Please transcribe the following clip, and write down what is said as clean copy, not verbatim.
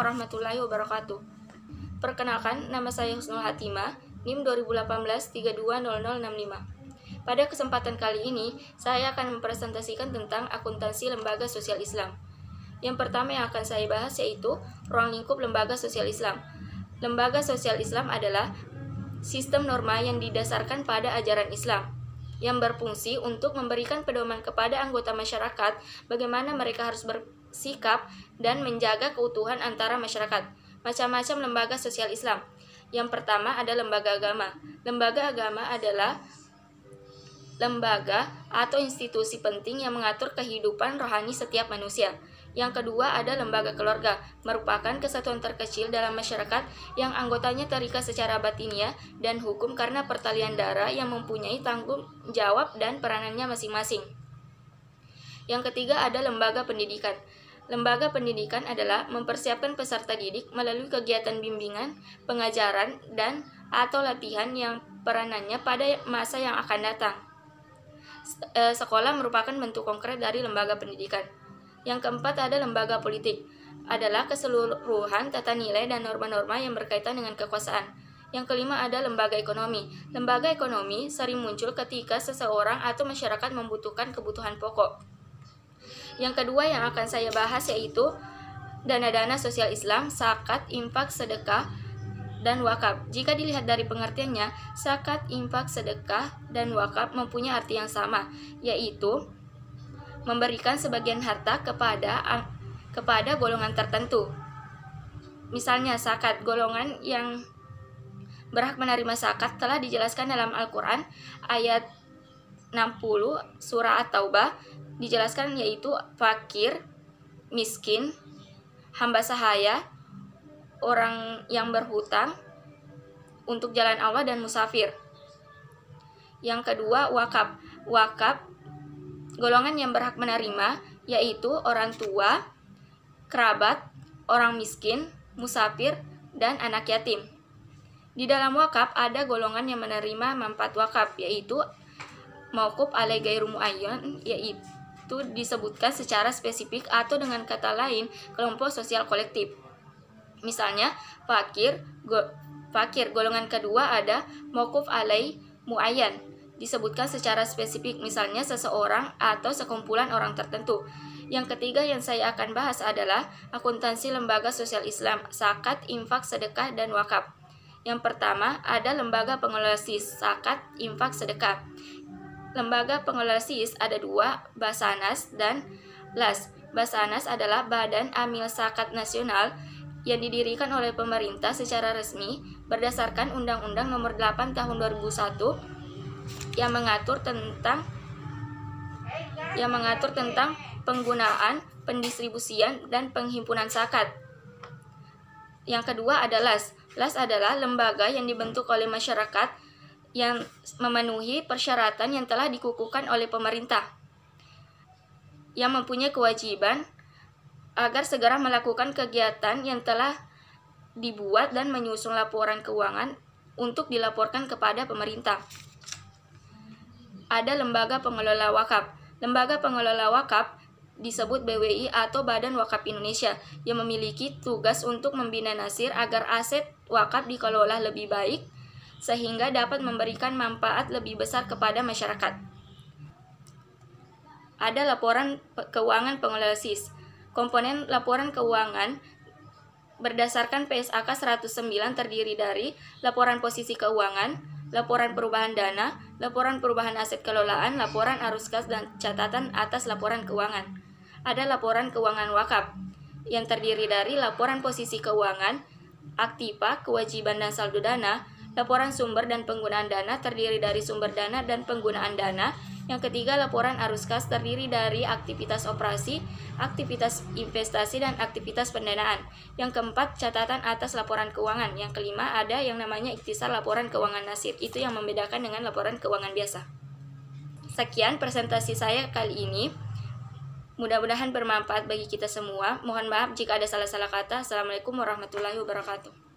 warahmatullahi wabarakatuh. Perkenalkan, nama saya Husnul Hatimah, NIM 2018320065. Pada kesempatan kali ini, saya akan mempresentasikan tentang akuntansi lembaga sosial Islam. Yang pertama yang akan saya bahas yaitu ruang lingkup lembaga sosial Islam. Lembaga sosial Islam adalah sistem norma yang didasarkan pada ajaran Islam, yang berfungsi untuk memberikan pedoman kepada anggota masyarakat bagaimana mereka harus bersikap dan menjaga keutuhan antara masyarakat. Macam-macam lembaga sosial Islam. Yang pertama ada lembaga agama. Lembaga agama adalah lembaga atau institusi penting yang mengatur kehidupan rohani setiap manusia. Yang kedua ada lembaga keluarga, merupakan kesatuan terkecil dalam masyarakat yang anggotanya terikat secara batiniah dan hukum karena pertalian darah yang mempunyai tanggung jawab dan peranannya masing-masing. Yang ketiga ada lembaga pendidikan. Lembaga pendidikan adalah mempersiapkan peserta didik melalui kegiatan bimbingan, pengajaran, dan atau latihan yang peranannya pada masa yang akan datang. Sekolah merupakan bentuk konkret dari lembaga pendidikan. Yang keempat ada lembaga politik, adalah keseluruhan tata nilai dan norma-norma yang berkaitan dengan kekuasaan. Yang kelima ada lembaga ekonomi. Lembaga ekonomi sering muncul ketika seseorang atau masyarakat membutuhkan kebutuhan pokok. Yang kedua yang akan saya bahas yaitu dana-dana sosial Islam, zakat, infak, sedekah, dan wakaf. Jika dilihat dari pengertiannya, zakat, infak, sedekah, dan wakaf mempunyai arti yang sama, yaitu memberikan sebagian harta kepada golongan tertentu. Misalnya zakat, golongan yang berhak menerima zakat telah dijelaskan dalam Al-Quran ayat 60 surah At-Taubah, dijelaskan yaitu fakir, miskin, hamba sahaya, orang yang berhutang untuk jalan Allah, dan musafir. Yang kedua wakaf. Wakaf golongan yang berhak menerima yaitu orang tua, kerabat, orang miskin, musafir, dan anak yatim. Di dalam wakaf ada golongan yang menerima manfaat wakaf yaitu mauquf alai ghairu muayyan, yaitu disebutkan secara spesifik atau dengan kata lain kelompok sosial kolektif. Misalnya fakir golongan kedua ada mauquf alai muayyan, disebutkan secara spesifik, misalnya seseorang atau sekumpulan orang tertentu. Yang ketiga yang saya akan bahas adalah akuntansi lembaga sosial Islam, zakat, infak, sedekah, dan wakaf. Yang pertama ada lembaga pengelola SIS, zakat, infak, sedekah. Lembaga pengelola SIS ada dua, Basanas dan LAS. Basanas adalah Badan Amil Zakat Nasional yang didirikan oleh pemerintah secara resmi berdasarkan Undang-Undang Nomor 8 Tahun 2001 yang mengatur tentang penggunaan, pendistribusian, dan penghimpunan zakat. Yang kedua ada LAS. LAS adalah lembaga yang dibentuk oleh masyarakat yang memenuhi persyaratan yang telah dikukuhkan oleh pemerintah, yang mempunyai kewajiban agar segera melakukan kegiatan yang telah dibuat dan menyusun laporan keuangan untuk dilaporkan kepada pemerintah. Ada lembaga pengelola wakaf. Lembaga pengelola wakaf disebut BWI atau Badan Wakaf Indonesia, yang memiliki tugas untuk membina nasir agar aset wakaf dikelola lebih baik sehingga dapat memberikan manfaat lebih besar kepada masyarakat. Ada laporan keuangan pengelola SIS. Komponen laporan keuangan berdasarkan PSAK 109 terdiri dari laporan posisi keuangan, laporan perubahan dana, laporan perubahan aset kelolaan, laporan arus kas, dan catatan atas laporan keuangan. Ada laporan keuangan wakaf yang terdiri dari laporan posisi keuangan, aktiva, kewajiban, dan saldo dana. Laporan sumber dan penggunaan dana terdiri dari sumber dana dan penggunaan dana. Yang ketiga, laporan arus kas terdiri dari aktivitas operasi, aktivitas investasi, dan aktivitas pendanaan. Yang keempat, catatan atas laporan keuangan. Yang kelima, ada yang namanya ikhtisar laporan keuangan nasib. Itu yang membedakan dengan laporan keuangan biasa. Sekian presentasi saya kali ini. Mudah-mudahan bermanfaat bagi kita semua. Mohon maaf jika ada salah-salah kata. Assalamualaikum warahmatullahi wabarakatuh.